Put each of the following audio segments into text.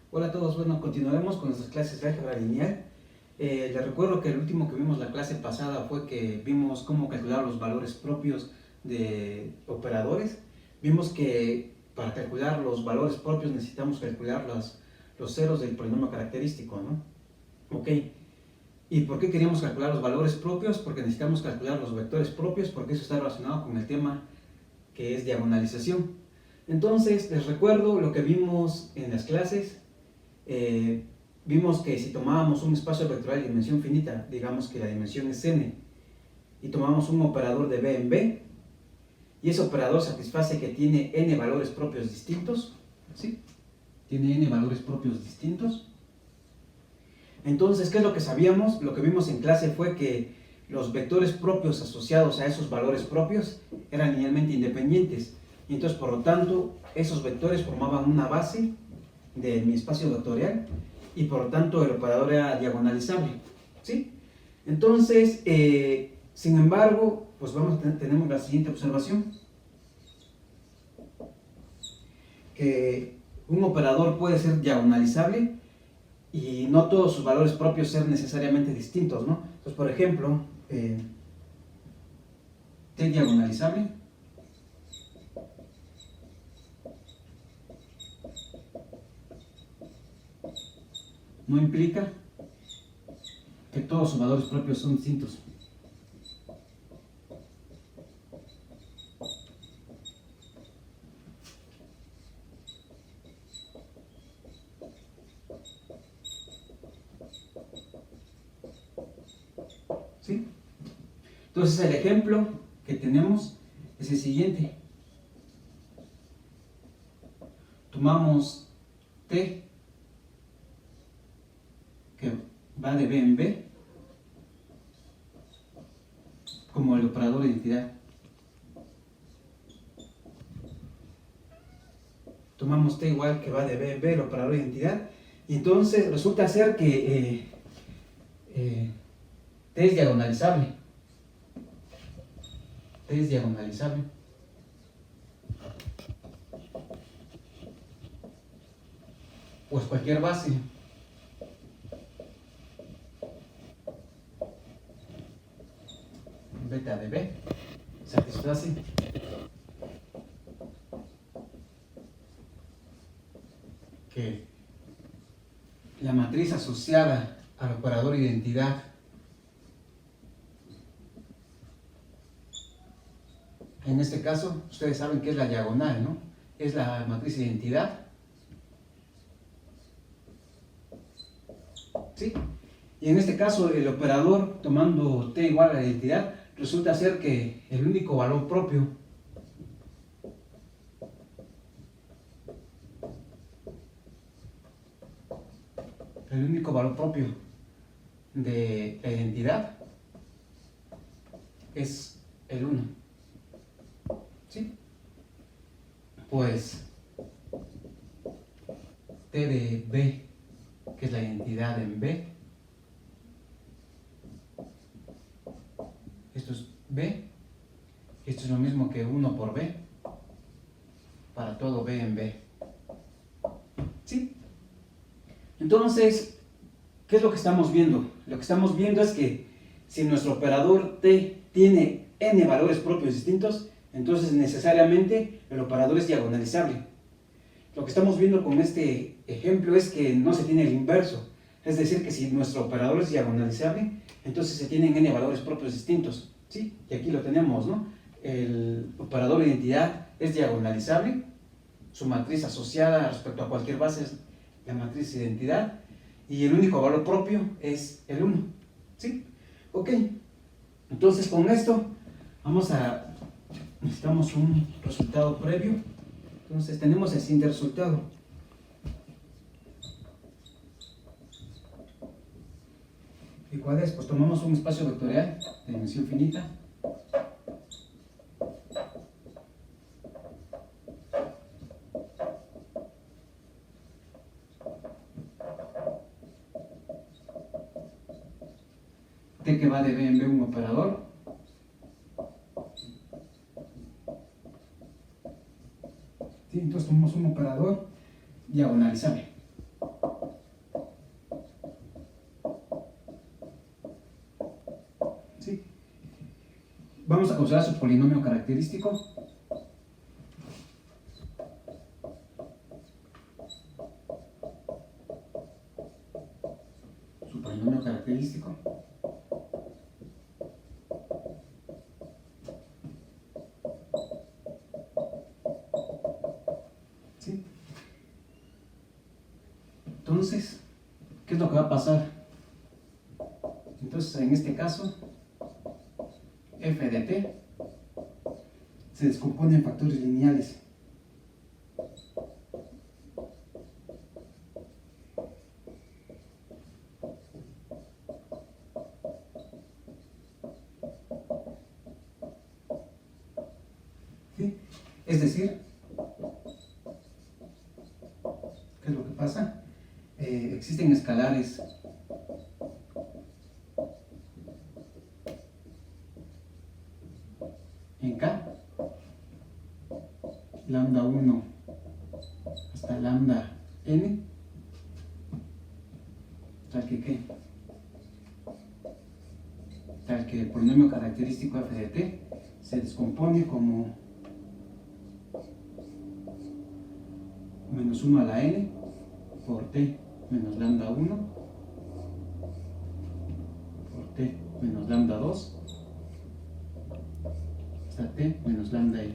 Hola a todos, bueno, continuaremos con nuestras clases de álgebra lineal. Les recuerdo que el último que vimos la clase pasada fue que vimos cómo calcular los valores propios de operadores. Vimos que para calcular los valores propios necesitamos calcular los ceros del polinomio característico, ¿no? Ok. ¿Y por qué queríamos calcular los valores propios? Porque necesitamos calcular los vectores propios, porque eso está relacionado con el tema que es diagonalización. Entonces, les recuerdo lo que vimos en las clases. Vimos que si tomábamos un espacio vectorial de dimensión finita, digamos que la dimensión es n, y tomamos un operador de b en b, y ese operador satisface que tiene n valores propios distintos, ¿sí? Tiene n valores propios distintos. Entonces, ¿qué es lo que sabíamos? Lo que vimos en clase fue que los vectores propios asociados a esos valores propios eran linealmente independientes, y entonces, por lo tanto, esos vectores formaban una base de mi espacio vectorial, y por lo tanto el operador era diagonalizable, ¿sí? Entonces, sin embargo, pues tenemos la siguiente observación, que un operador puede ser diagonalizable y no todos sus valores propios ser necesariamente distintos, ¿no? Entonces, por ejemplo, T diagonalizable no implica que todos sus valores propios son distintos. ¿Sí? Entonces el ejemplo que tenemos es el siguiente. Tomamos T, que va de B en B, como el operador de identidad. Tomamos T igual que va de B en B, el operador de identidad, y entonces resulta ser que T es diagonalizable. T es diagonalizable. Pues cualquier base beta de B satisface que la matriz asociada al operador de identidad en este caso, ustedes saben que es la diagonal, ¿no? Es la matriz de identidad, ¿sí? Y en este caso, el operador, tomando T igual a la identidad, resulta ser que el único valor propio de la identidad es el 1, ¿sí? Pues T de B, que es la identidad en B, esto es B, esto es lo mismo que 1 por B, para todo B en B, ¿sí? Entonces, ¿qué es lo que estamos viendo? Lo que estamos viendo es que si nuestro operador T tiene n valores propios distintos, entonces necesariamente el operador es diagonalizable. Lo que estamos viendo con este ejemplo es que no se tiene el inverso, es decir, que si nuestro operador es diagonalizable, entonces se tienen n valores propios distintos, ¿sí? Y aquí lo tenemos, ¿no? El operador de identidad es diagonalizable, su matriz asociada respecto a cualquier base es la matriz de identidad, y el único valor propio es el 1, ¿sí? Ok, entonces con esto necesitamos un resultado previo. Entonces tenemos el siguiente resultado. ¿Y cuál es? Pues tomamos un espacio vectorial de dimensión finita. T que va de B en B un operador. ¿Sí? Entonces tomamos un operador diagonalizable. a considerar su polinomio característico. Su polinomio característico. ¿Sí? Entonces, ¿qué es lo que va a pasar? Entonces, en este caso, f de t se descompone en factores lineales. ¿Sí? Es decir, ¿qué es lo que pasa? Existen escalares en K, lambda 1 hasta lambda n, tal que el polinomio característico f de t se descompone como menos 1 a la n por t menos lambda 1 por t menos lambda 2 hasta t menos lambda n.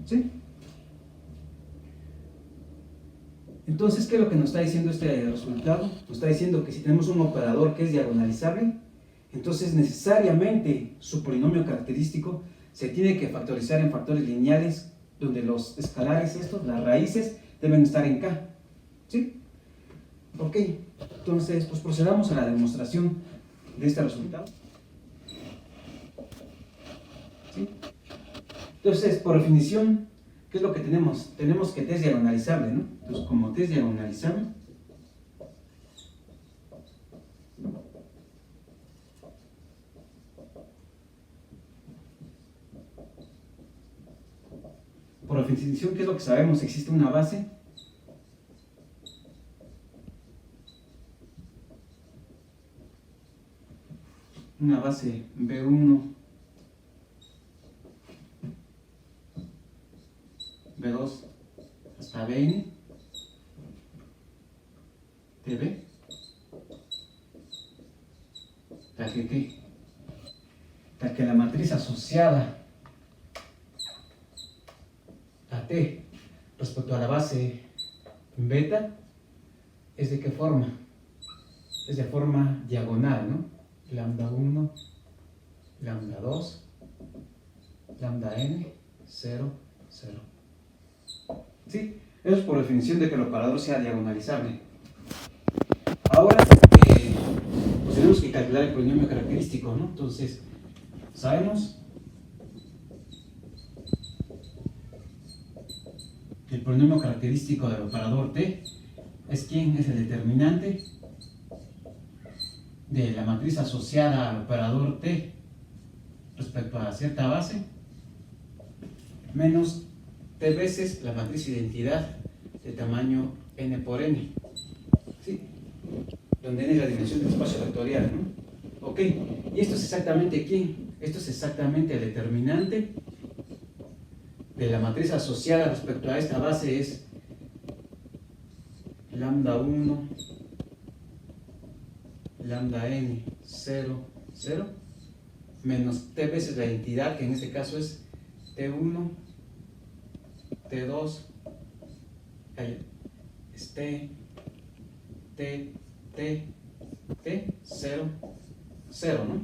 ¿Sí? Entonces, ¿qué es lo que nos está diciendo este resultado? Nos está diciendo que si tenemos un operador que es diagonalizable, entonces necesariamente su polinomio característico se tiene que factorizar en factores lineales donde los escalares estos, las raíces, deben estar en K. ¿Sí? Ok, entonces pues procedamos a la demostración de este resultado. ¿Sí? Entonces, por definición, ¿qué es lo que tenemos? Tenemos que T es diagonalizable, ¿no? Entonces, como T es diagonalizable, por definición, ¿qué es lo que sabemos? Existe una base B1, B2 hasta Bn, Tb, tal que la matriz asociada a T respecto a la base beta es de qué forma? Es de forma diagonal, ¿no? Lambda 1, lambda 2, lambda n, 0, 0. ¿Sí? Eso es por definición de que el operador sea diagonalizable. Ahora, pues tenemos que calcular el polinomio característico, ¿no? Entonces, sabemos que el polinomio característico del operador T es ¿quién? Es el determinante de la matriz asociada al operador T respecto a cierta base menos T veces la matriz identidad de tamaño n por n, ¿sí? Donde n es la dimensión del espacio vectorial, ¿no? Ok, y esto es exactamente ¿quién? Esto es exactamente el determinante de la matriz asociada respecto a esta base, es lambda 1, lambda n, 0, 0, menos t veces la identidad, que en este caso es t1, t2, es t, 0, 0, ¿no?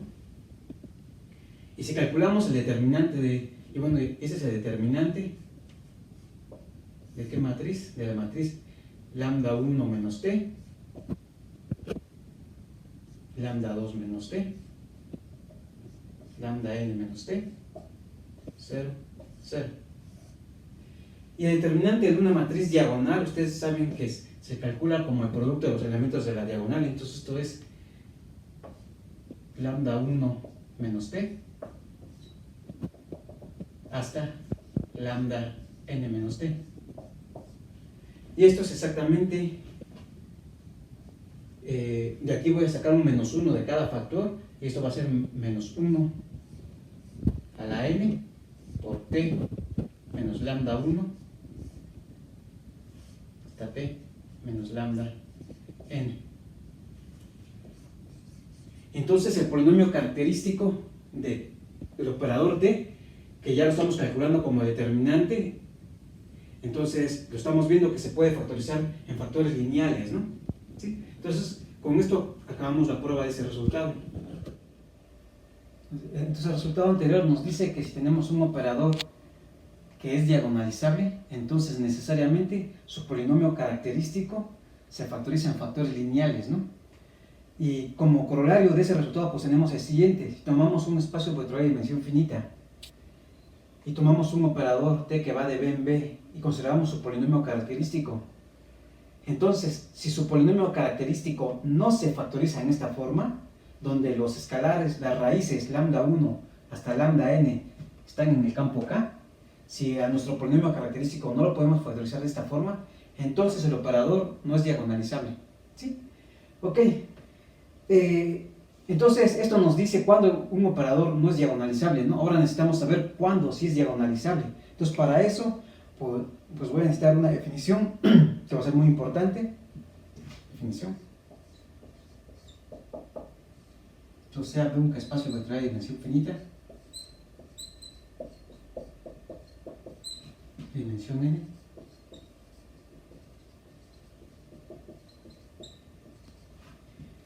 Y si calculamos el determinante y bueno, ese es el determinante ¿de qué matriz? De la matriz lambda 1 menos t, lambda 2 menos t, lambda n menos t, 0, 0. Y el determinante de una matriz diagonal, ustedes saben que se calcula como el producto de los elementos de la diagonal, entonces esto es lambda 1 menos t hasta lambda n menos t. Y esto es exactamente, de aquí voy a sacar un menos 1 de cada factor, y esto va a ser menos 1 a la n por t menos lambda 1 hasta t menos lambda n. Entonces el polinomio característico del operador t, que ya lo estamos calculando como determinante, entonces lo estamos viendo que se puede factorizar en factores lineales, ¿no? ¿Sí? Entonces con esto acabamos la prueba de ese resultado. Entonces el resultado anterior nos dice que si tenemos un operador que es diagonalizable, entonces necesariamente su polinomio característico se factoriza en factores lineales, ¿no? Y como corolario de ese resultado pues tenemos el siguiente: si tomamos un espacio vectorial de dimensión finita y tomamos un operador t que va de b en b y consideramos su polinomio característico, entonces si su polinomio característico no se factoriza en esta forma, donde los escalares, las raíces lambda 1 hasta lambda n están en el campo K, si a nuestro polinomio característico no lo podemos factorizar de esta forma, entonces el operador no es diagonalizable. ¿Sí? Ok. Entonces esto nos dice cuándo un operador no es diagonalizable, ¿no? Ahora necesitamos saber cuándo sí es diagonalizable. Entonces para eso, pues voy a necesitar una definición que va a ser muy importante. Definición. Entonces sea un espacio vectorial de dimensión finita, dimensión n,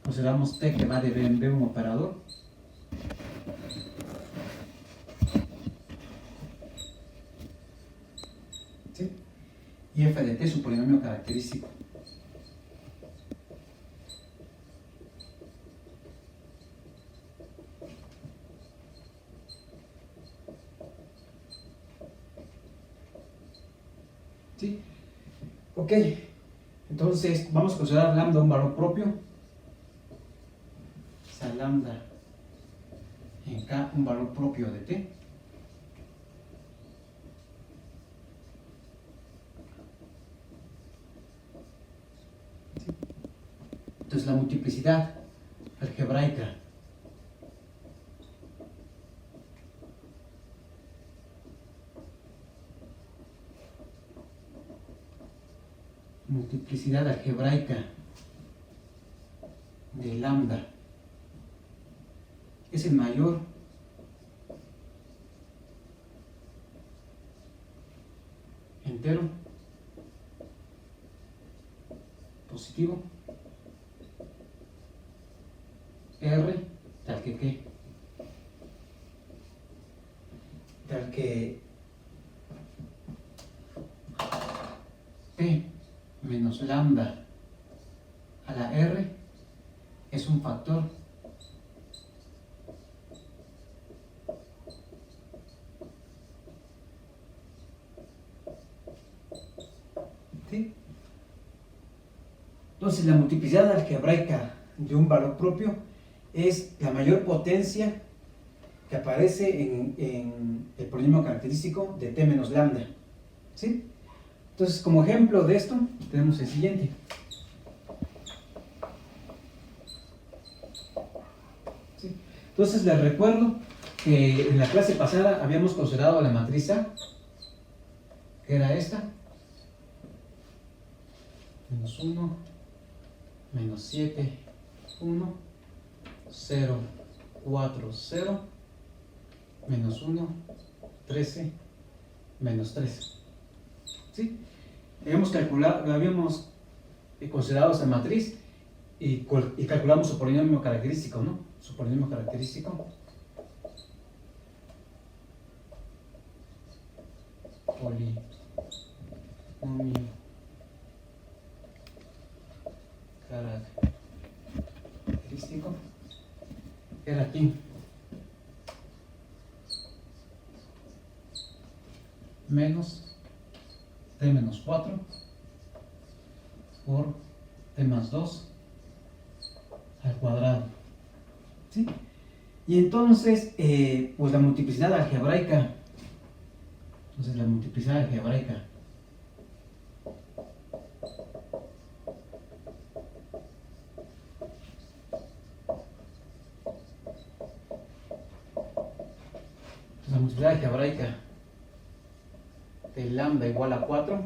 consideramos t que va de b en b un operador, ¿sí? Y f de t su polinomio característico. ¿Sí? Ok, entonces vamos a considerar lambda un valor propio, o sea, lambda en K un valor propio de t. ¿Sí? Entonces la multiplicidad algebraica de lambda es el mayor entero positivo R tal que P menos lambda a la R es un factor ¿sí? Entonces la multiplicidad algebraica de un valor propio es la mayor potencia que aparece en el polinomio característico de t menos lambda, ¿sí? Entonces como ejemplo de esto tenemos el siguiente. ¿Sí? Entonces les recuerdo que en la clase pasada habíamos considerado la matriz A, que era esta: menos 1, menos 7, 1, 0, 4, 0, menos 1, 13, menos 3. ¿Sí? Habíamos considerado esa matriz y calculamos su polinomio característico, ¿no? Su polinomio característico. Polinomio característico era aquí menos t menos 4 por t más 2 al cuadrado, ¿sí? Y entonces pues la multiplicidad algebraica, de lambda igual a 4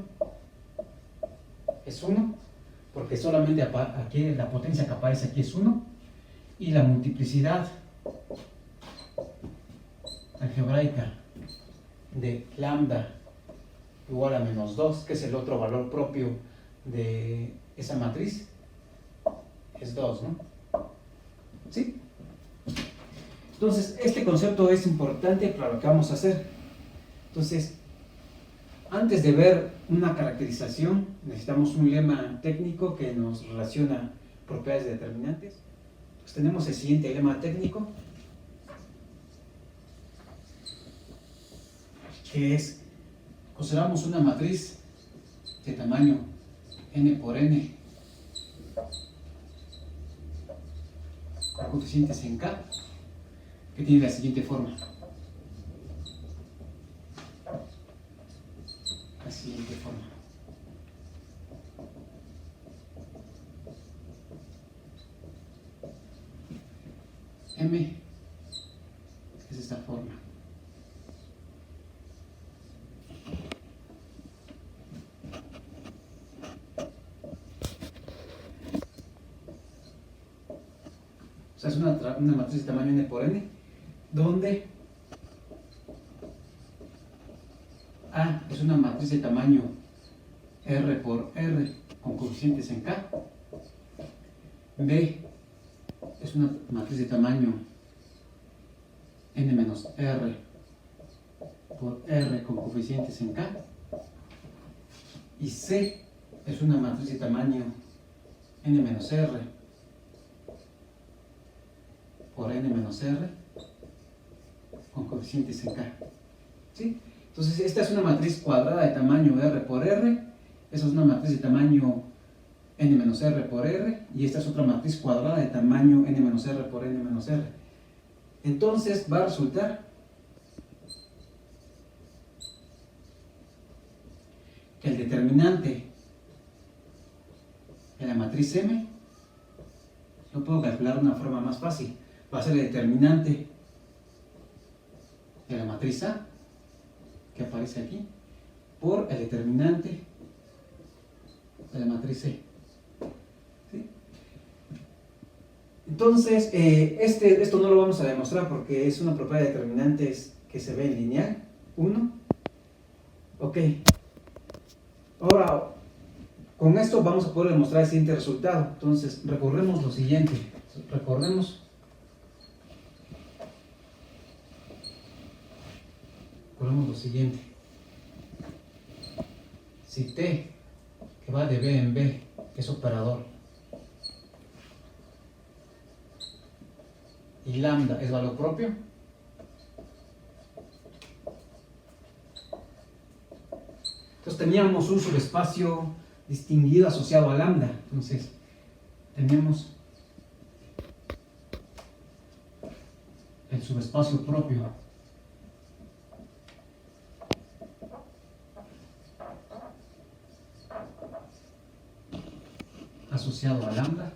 es 1, porque solamente aquí la potencia que aparece aquí es 1, y la multiplicidad algebraica de lambda igual a menos 2, que es el otro valor propio de esa matriz, es 2, ¿no? ¿Sí? Entonces, este concepto es importante para lo que vamos a hacer. Entonces, antes de ver una caracterización, necesitamos un lema técnico que nos relaciona propiedades determinantes. Pues tenemos el siguiente lema técnico, que es: consideramos una matriz de tamaño n por n con coeficientes en k, que tiene la siguiente forma. La siguiente forma. M es esta forma. O sea, es una matriz de tamaño n por n, donde A es una matriz de tamaño R por R con coeficientes en K. B es una matriz de tamaño n menos R por R con coeficientes en K. Y C es una matriz de tamaño n menos R por n menos R con coeficientes en K. ¿Sí? Entonces, esta es una matriz cuadrada de tamaño R por R, esa es una matriz de tamaño n menos R por R, y esta es otra matriz cuadrada de tamaño n menos R por n menos R. Entonces, va a resultar que el determinante de la matriz M lo puedo calcular de una forma más fácil. Va a ser el determinante de la matriz A, que aparece aquí, por el determinante de la matriz C. ¿Sí? Entonces, esto no lo vamos a demostrar porque es una propiedad de determinantes que se ve en lineal, 1. Ok. Ahora, con esto vamos a poder demostrar el siguiente resultado. Entonces, recordemos lo siguiente. Recordemos lo siguiente. Si T, que va de B en B, es operador, y lambda es valor propio, entonces teníamos un subespacio distinguido asociado a lambda. Entonces, tenemos el subespacio propio asociado a lambda,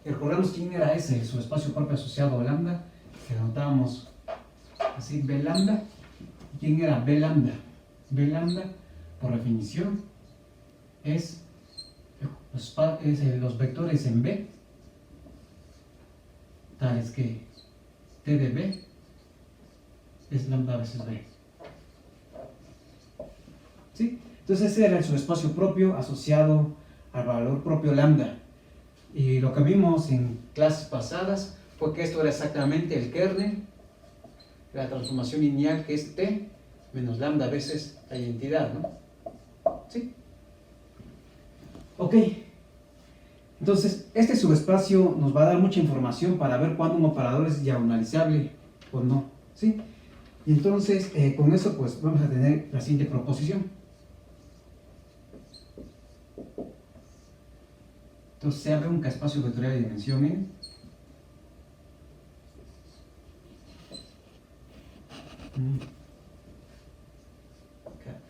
y recordemos quién era ese subespacio propio asociado a lambda, que anotábamos así: B lambda. ¿Quién era B lambda? B lambda, por definición, es los vectores en B, tales que T de B es lambda veces B. ¿Sí? Entonces ese era el subespacio propio asociado al valor propio lambda. Y lo que vimos en clases pasadas fue que esto era exactamente el kernel, la transformación lineal, que es T menos lambda veces la identidad, ¿no? ¿Sí? Ok. Entonces, este subespacio nos va a dar mucha información para ver cuándo un operador es diagonalizable o no, ¿sí? Y entonces, con eso, pues, vamos a tener la siguiente proposición. Entonces, se abre un espacio vectorial de dimensión n.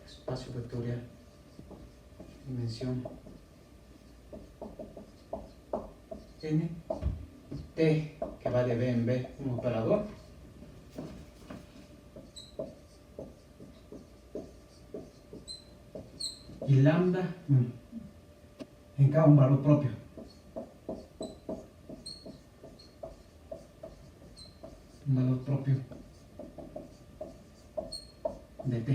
Espacio vectorial dimensión n, T, que va de B en B, un operador, y lambda en cada un valor propio. Un valor propio de t.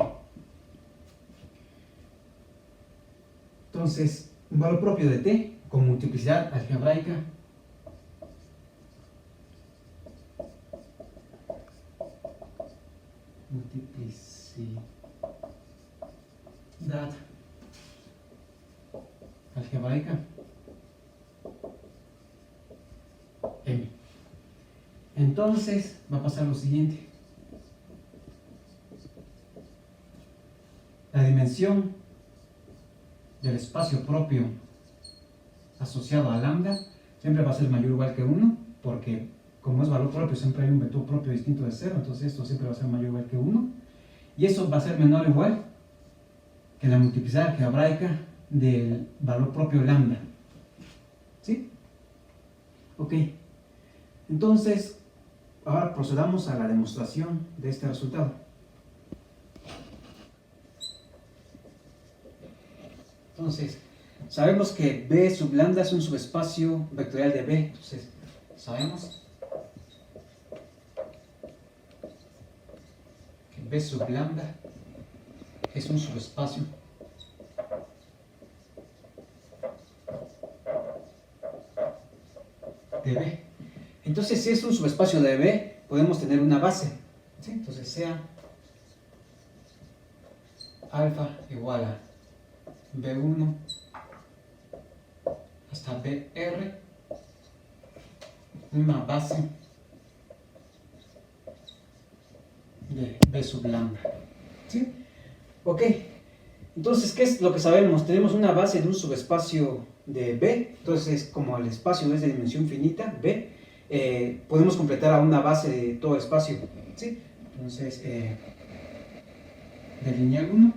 Entonces, un valor propio de t con multiplicidad algebraica algebraica m. Entonces va a pasar lo siguiente: la dimensión del espacio propio asociado a lambda siempre va a ser mayor o igual que 1, porque como es valor propio siempre hay un vector propio distinto de 0, entonces esto siempre va a ser mayor o igual que 1, y eso va a ser menor o igual que la multiplicidad algebraica del valor propio lambda. ¿Sí? Ok. Entonces, ahora procedamos a la demostración de este resultado. Entonces, sabemos que B sub lambda es un subespacio vectorial de B. Entonces, sabemos que B sub lambda es un subespacio de B. Entonces, si es un subespacio de B, podemos tener una base. ¿Sí? Entonces, sea alfa igual a B1 hasta BR, una base de B sub lambda. ¿Sí? Ok. Entonces, ¿qué es lo que sabemos? Tenemos una base de un subespacio de B, entonces como el espacio es de dimensión finita, B, podemos completar a una base de todo el espacio. ¿Sí? Entonces, de lineal 1.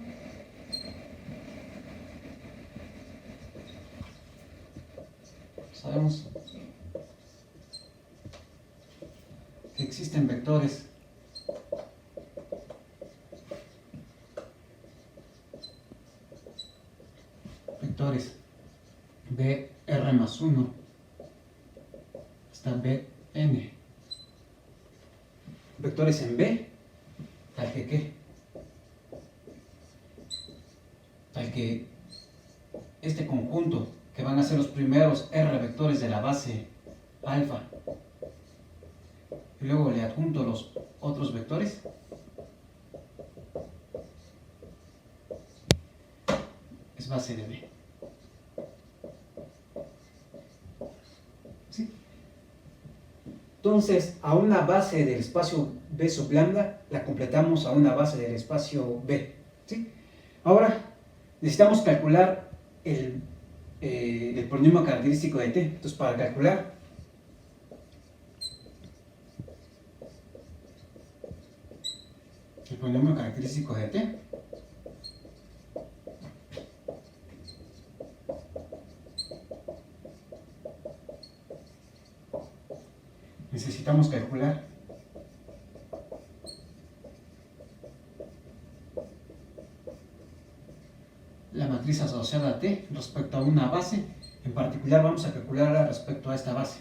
Sabemos que existen vectores BR más 1 hasta BN. Vectores en B, tal que ¿qué? Tal que este conjunto, que van a ser los primeros R vectores de la base alfa, y luego le adjunto los otros vectores, es base de B. ¿Sí? Entonces, a una base del espacio B sub lambda la completamos a una base del espacio B. ¿Sí? Ahora, necesitamos calcular el polinomio característico de t. Entonces, para calcular el polinomio característico de t, necesitamos calcular la matriz asociada a t respecto a una base. En particular vamos a calcularla respecto a esta base.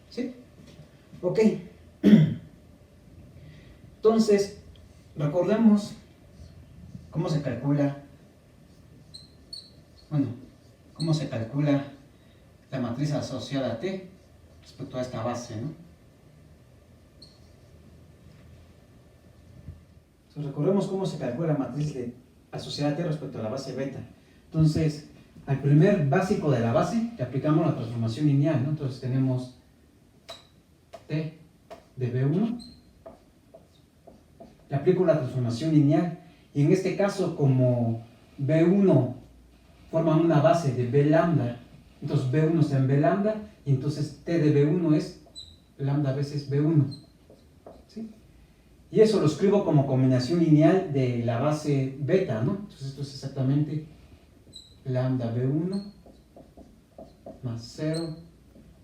¿Sí? Ok. Entonces, recordemos cómo se calcula, cómo se calcula la matriz asociada a t respecto a esta base, ¿no? Entonces, recordemos cómo se calcula la matriz asociada a t respecto a la base beta. Entonces, al primer básico de la base le aplicamos la transformación lineal, ¿no? Entonces tenemos t de B1, le aplico la transformación lineal, y en este caso, como B1 forma una base de B lambda, entonces B1 está en B lambda, y entonces t de B1 es lambda veces B1. ¿Sí? Y eso lo escribo como combinación lineal de la base beta, ¿no? Entonces esto es exactamente lambda B1 más 0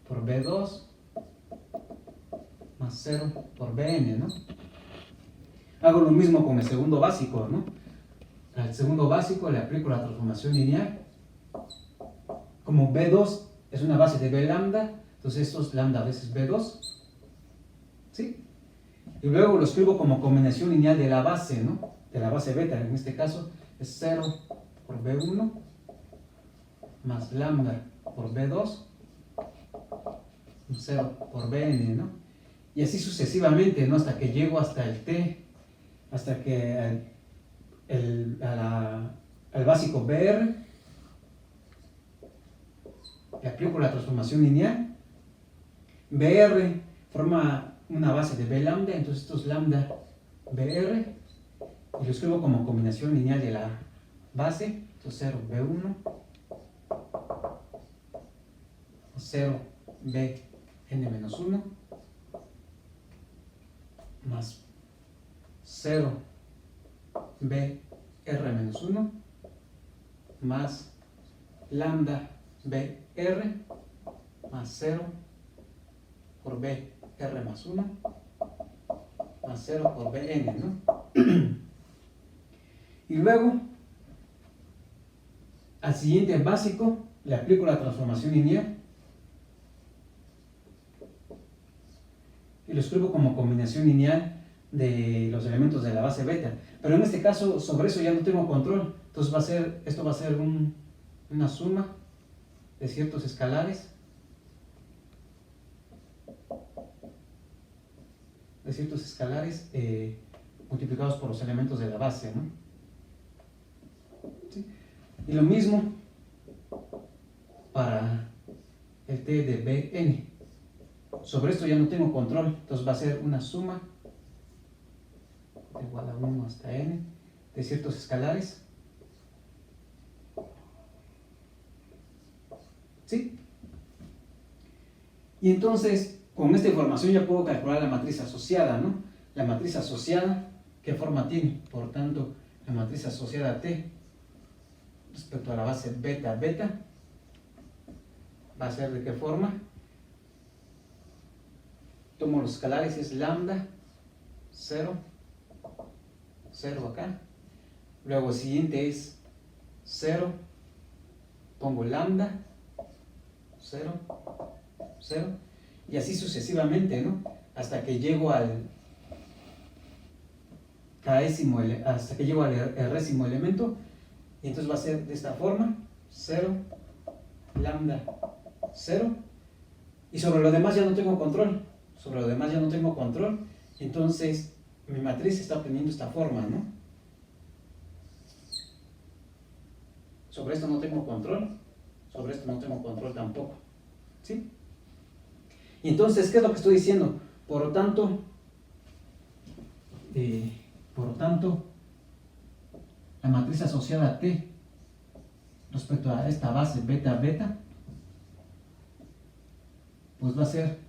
por B2 más 0 por Bn, ¿no? Hago lo mismo con el segundo básico, ¿no? Al segundo básico le aplico la transformación lineal. Como B2 es una base de B lambda, entonces esto es lambda veces B2. ¿Sí? Y luego lo escribo como combinación lineal de la base, ¿no? De la base beta, en este caso es 0 por B1 más lambda por B2, 0 por Bn, ¿no? Y así sucesivamente, ¿no? Hasta que llego hasta el T, hasta que al básico BR le aplico la transformación lineal. BR forma una base de B lambda, entonces esto es lambda BR, y lo escribo como combinación lineal de la base, entonces 0 B1, 0 Bn-1, más 0 Br-1, más lambda Br, más 0 por Br más 1, más 0 por Bn, ¿no? Y luego, al siguiente básico, le aplico la transformación lineal y lo escribo como combinación lineal de los elementos de la base beta. Pero en este caso, sobre eso ya no tengo control. Entonces esto va a ser una suma de ciertos escalares, multiplicados por los elementos de la base, ¿no? ¿Sí? Y lo mismo para el T de Bn. Sobre esto ya no tengo control, entonces va a ser una suma igual a 1 hasta n de ciertos escalares. ¿Sí? Y entonces, con esta información ya puedo calcular la matriz asociada, ¿no? La matriz asociada, ¿qué forma tiene? Por tanto, la matriz asociada T respecto a la base beta, beta, va a ser ¿de qué forma? Tomo los escalares, es lambda, 0, 0 acá. Luego el siguiente es 0, pongo lambda, 0, 0, y así sucesivamente, ¿no? Hasta que llego al résimo elemento, y entonces va a ser de esta forma, 0, lambda, 0, y sobre lo demás ya no tengo control. Entonces mi matriz está obteniendo esta forma, ¿no? Sobre esto no tengo control, sobre esto no tengo control tampoco, ¿sí? Y entonces, ¿qué es lo que estoy diciendo? Por lo tanto, la matriz asociada a T respecto a esta base beta, beta, pues va a ser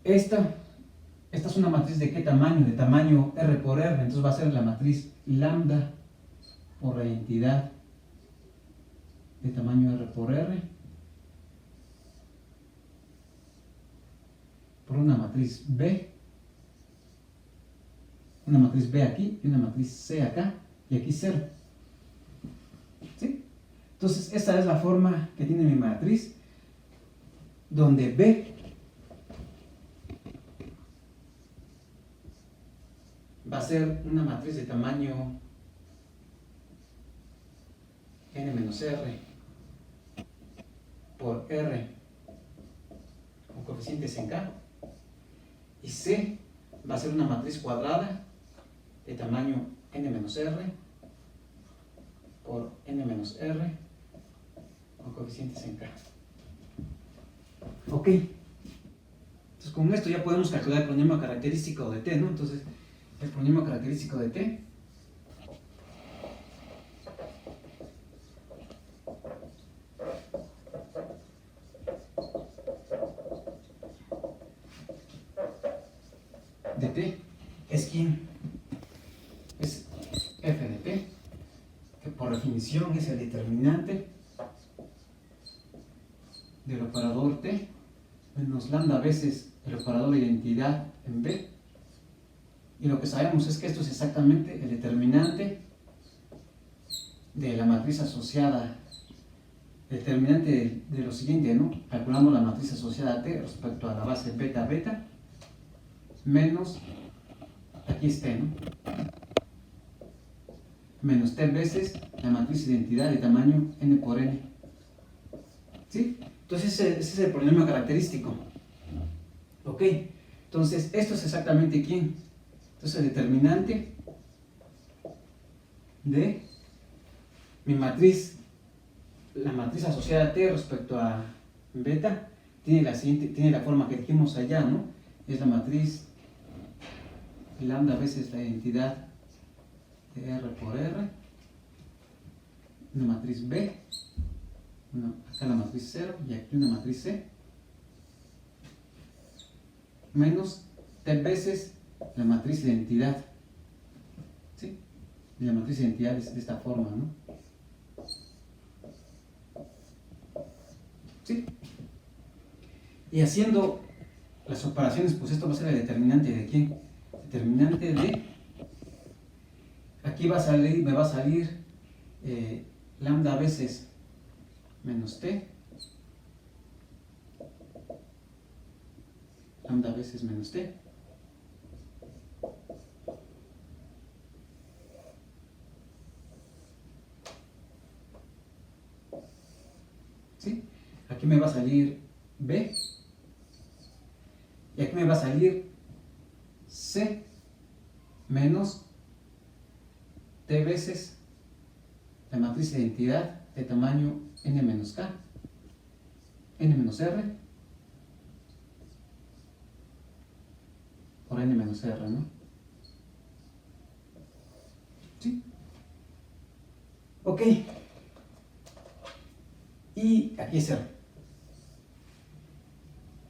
esta es una matriz de qué tamaño, de tamaño R por R, entonces va a ser la matriz lambda por la entidad de tamaño R por R, por una matriz B aquí y una matriz C acá, y aquí 0. ¿Sí? Entonces, esa es la forma que tiene mi matriz, donde B va a ser una matriz de tamaño n-r por R con coeficientes en K, y C va a ser una matriz cuadrada de tamaño n-r por n-r con coeficientes en K. Ok, entonces con esto ya podemos calcular el polinomio característico de T, ¿no? Entonces el polinomio característico de T es ¿quién? Es f de t, que por definición es el determinante del operador t menos lambda veces el operador de identidad en B. Y lo que sabemos es que esto es exactamente el determinante de la matriz asociada, determinante de lo siguiente, ¿no? Calculamos la matriz asociada a T respecto a la base beta beta, menos, aquí es T, ¿no? Menos T veces la matriz identidad de tamaño n por n. ¿Sí? Entonces ese es el polinomio característico. ¿Ok? Entonces, esto es exactamente ¿quién? Entonces el determinante de mi matriz, la matriz asociada a T respecto a beta, tiene la forma que dijimos allá, ¿no? Es la matriz lambda veces la identidad de R por R, una matriz B, acá la matriz 0 y aquí una matriz C, menos T veces la matriz identidad. ¿Sí? Y la matriz identidad es de esta forma, ¿no? ¿Sí? Y haciendo las operaciones, pues esto va a ser el determinante de ¿quién? Determinante de, aquí va a salir, me va a salir lambda veces menos T, lambda veces menos T, ¿sí? Aquí me va a salir B y aquí me va a salir C menos T veces la matriz de identidad de tamaño n menos k, n menos r por n menos r, ¿no? ¿Sí? Ok. Y aquí es r.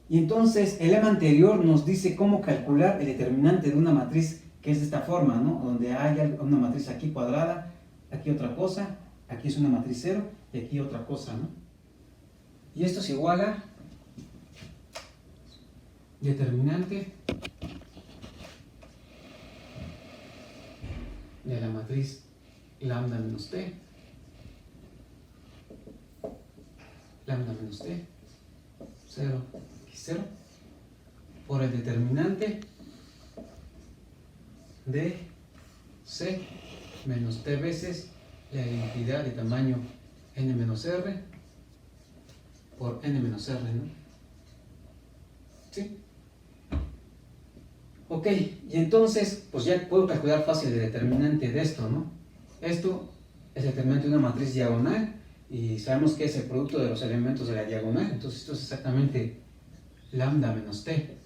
Y entonces el lema anterior nos dice cómo calcular el determinante de una matriz que es de esta forma, ¿no? Donde hay una matriz aquí cuadrada, aquí otra cosa, aquí es una matriz 0 y aquí otra cosa, ¿no? Y esto es igual a determinante de la matriz lambda menos t, lambda menos t, 0, x0, por el determinante de c menos t veces la identidad de tamaño n menos r por n menos r, ¿no? ¿Sí? Ok, y entonces, pues ya puedo calcular fácil el determinante de esto, ¿no? Esto es el determinante de una matriz diagonal y sabemos que es el producto de los elementos de la diagonal, entonces esto es exactamente lambda menos t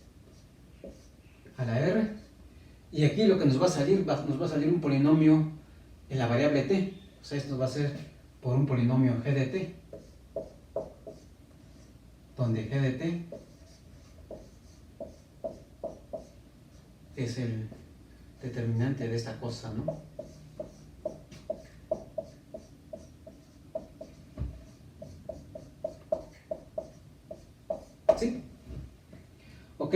a la r, y aquí lo que nos va a salir, nos va a salir un polinomio en la variable t, o sea, esto va a ser por un polinomio g de t, donde g de t es el determinante de esta cosa, ¿no? ¿Sí? Ok.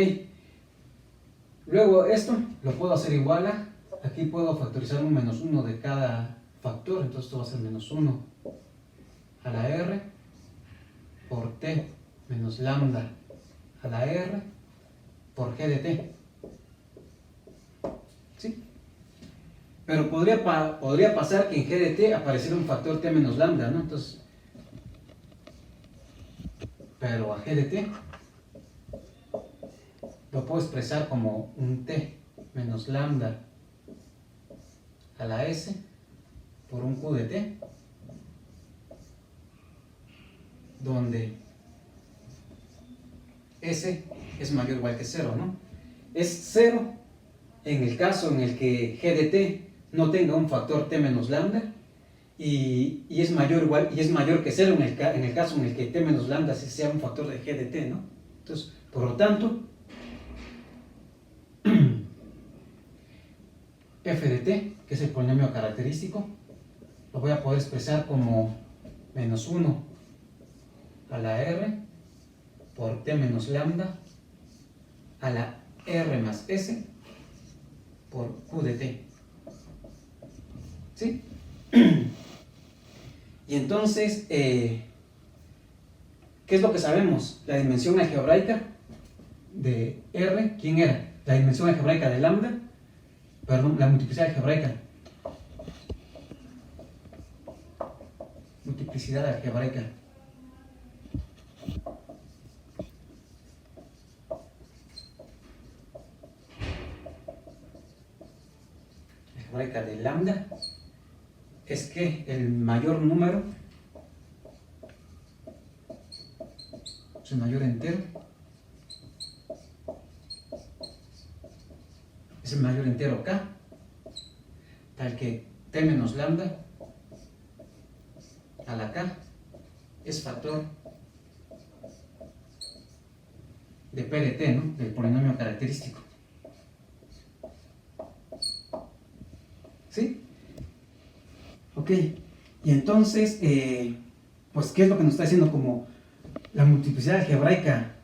Luego esto lo puedo hacer igual a, aquí puedo factorizar un menos 1 de cada factor, entonces esto va a ser menos 1 a la r por t menos lambda a la r por g de t. ¿Sí? Pero podría pasar que en g de t apareciera un factor t menos lambda, ¿no? Entonces, pero a g de t lo puedo expresar como un t menos lambda a la s por un q de t, donde s es mayor o igual que 0, ¿no? Es 0 en el caso en el que g de t no tenga un factor t menos lambda y es mayor que 0 en el caso en el que t menos lambda sea un factor de g de t, ¿no? Entonces, por lo tanto, f de t, que es el polinomio característico, lo voy a poder expresar como menos 1 a la r por t menos lambda a la r más s por q de t. ¿Sí? Y entonces, ¿qué es lo que sabemos? La dimensión algebraica de R, ¿quién era? La dimensión algebraica de lambda, perdón, la multiplicidad algebraica. Multiplicidad algebraica. Algebraica de lambda es que el mayor número es el mayor entero, es el mayor entero k, tal que t menos lambda a la k es factor de p de t, ¿no? Del polinomio característico. ¿Sí? Ok, y entonces, pues, ¿qué es lo que nos está diciendo? Como la multiplicidad algebraica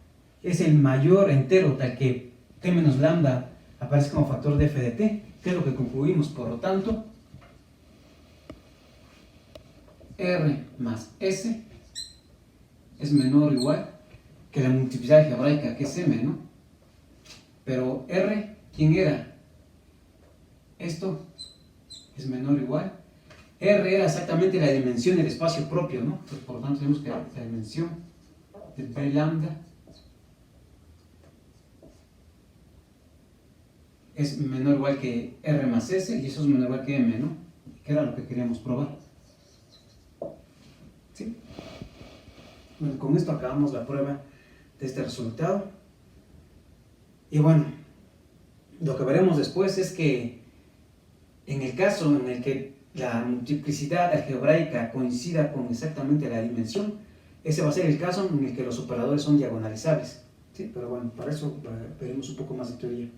es el mayor entero, tal que t menos lambda aparece como factor de f de t. ¿Qué es lo que concluimos? Por lo tanto, r más s es menor o igual que la multiplicidad algebraica, que es m, ¿no? Pero r, ¿quién era? Esto es menor o igual. R era exactamente la dimensión del espacio propio, ¿no? Pues, por lo tanto, tenemos que la dimensión de p lambda es menor o igual que R más S, y eso es menor o igual que M, ¿no? Que era lo que queríamos probar. ¿Sí? Bueno, con esto acabamos la prueba de este resultado. Y bueno, lo que veremos después es que en el caso en el que la multiplicidad algebraica coincida con exactamente la dimensión, ese va a ser el caso en el que los operadores son diagonalizables. ¿Sí? Pero bueno, para eso veremos un poco más de teoría.